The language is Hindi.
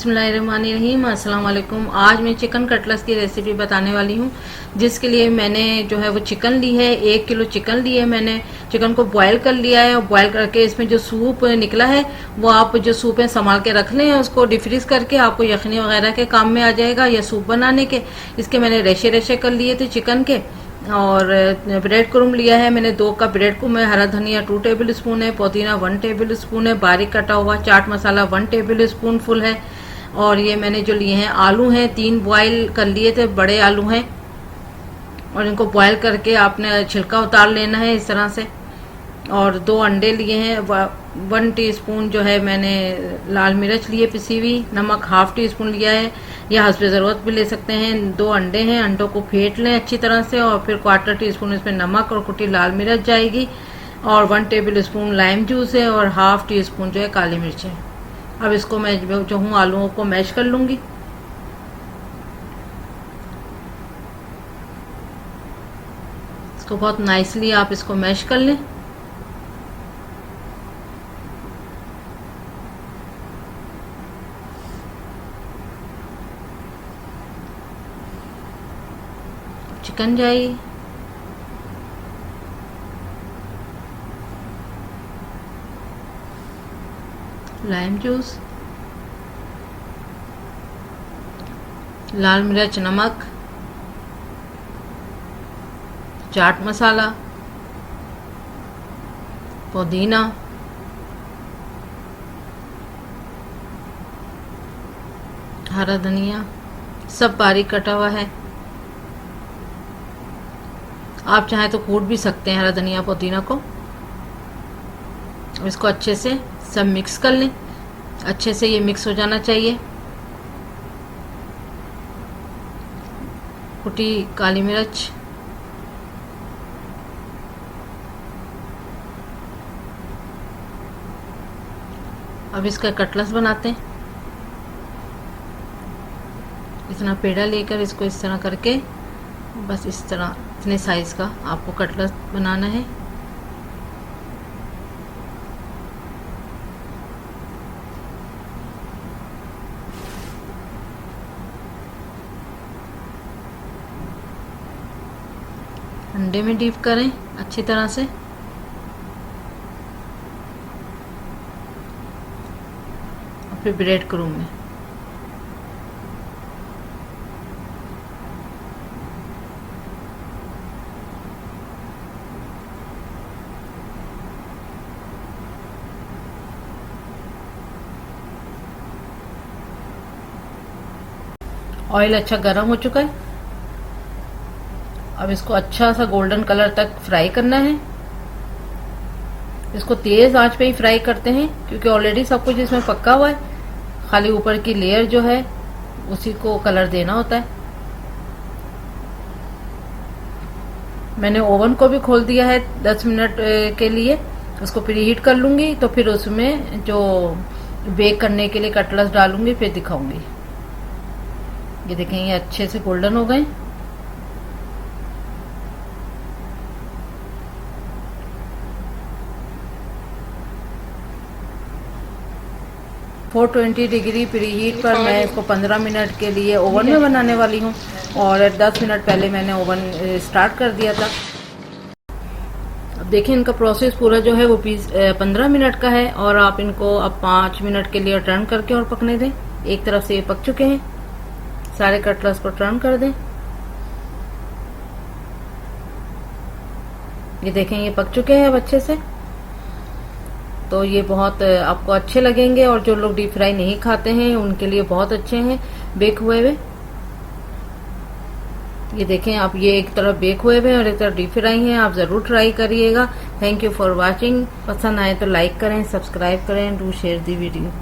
बिस्मिल्लाहिर्रहमानिर्रहीम। अस्सलाम वालेकुम। आज मैं चिकन कटलेट्स की रेसिपी बताने वाली हूँ, जिसके लिए मैंने जो है वो चिकन ली है। 1 किलो चिकन ली है मैंने। चिकन को बॉयल कर लिया है और बॉयल करके इसमें जो सूप निकला है वो आप जो सूप है संभाल के रख लें। उसको डिफ्रीज करके आपको यखनी वगैरह के काम में आ जाएगा या सूप बनाने के। इसके मैंने रेशे रेशे कर लिए थे चिकन के। और ब्रेड क्रूम लिया है मैंने 2 कप ब्रेड क्रूम है। हरा धनिया 2 टेबल स्पून है। पुदीना 1 टेबल स्पून है। बारीक कटा हुआ chaat masala 1 table spoon full है। और ये मैंने जो लिए हैं आलू हैं 3 बॉयल कर लिए थे, बड़े आलू हैं। और इनको बॉयल करके आपने छिलका उतार लेना है इस तरह से। और 2 अंडे लिए हैं। 1 टीस्पून जो है मैंने लाल मिर्च लिए पिसी हुई। नमक ½ टीस्पून लिया है, या हस्बे ज़रूरत भी ले सकते हैं। 2 अंडे हैं, अंडों को फेंट लें अच्छी तरह से। और फिर 1/4 टीस्पून इसमें नमक और कुटी लाल मिर्च जाएगी। और 1 टेबल स्पून लाइम जूस है और ½ टीस्पून जो है काली मिर्च है। अब इसको मैं जो हूँ आलूओं को मैश कर लूँगी। इसको बहुत नाइसली आप इसको मैश कर लें। चिकन जाएगी, लाइम जूस, लाल मिर्च, नमक, चाट मसाला, पुदीना, हरा धनिया सब बारीक कटा हुआ है। आप चाहें तो कूट भी सकते हैं हरा धनिया पुदीना को। इसको अच्छे से सब मिक्स कर लें। अच्छे से ये मिक्स हो जाना चाहिए। कुटी काली मिर्च, अब इसका कटलेट्स बनाते हैं। इतना पेड़ा लेकर इसको इस तरह करके, बस इस तरह इतने साइज का आपको कटलेट्स बनाना है। अंडे में डीप करें अच्छी तरह से। और फिर ब्रेड क्रूम में ऑयल अच्छा गर्म हो चुका है। अब इसको अच्छा सा गोल्डन कलर तक फ्राई करना है। इसको तेज आंच पे ही फ्राई करते हैं, क्योंकि ऑलरेडी सब कुछ इसमें पक्का हुआ है। खाली ऊपर की लेयर जो है उसी को कलर देना होता है। मैंने ओवन को भी खोल दिया है 10 मिनट के लिए। उसको प्रीहीट कर लूंगी, तो फिर उसमें जो बेक करने के लिए कटलेट्स डालूंगी, फिर दिखाऊंगी। ये देखें, ये अच्छे से गोल्डन हो गए। फोर 420 डिग्री प्रीहीट पर मैं इसको 15 मिनट के लिए ओवन में बनाने वाली हूँ। और 10 मिनट पहले मैंने ओवन स्टार्ट कर दिया था। अब देखिए, इनका प्रोसेस पूरा जो है वो 15 मिनट का है। और आप इनको अब 5 मिनट के लिए टर्न करके और पकने दें। एक तरफ से ये पक चुके हैं। सारे कटलेट्स को टर्न कर दें। ये देखें, ये पक चुके हैं अब अच्छे से। तो ये बहुत आपको अच्छे लगेंगे। और जो लोग डीप फ्राई नहीं खाते हैं उनके लिए बहुत अच्छे हैं बेक हुए हुए। ये देखें आप, ये एक तरफ बेक हुए हुए और एक तरफ डीप फ्राई हैं। आप जरूर ट्राई करिएगा। Thank you for watching. पसंद आए तो लाइक करें, सब्सक्राइब करें, डू शेयर दी वीडियो।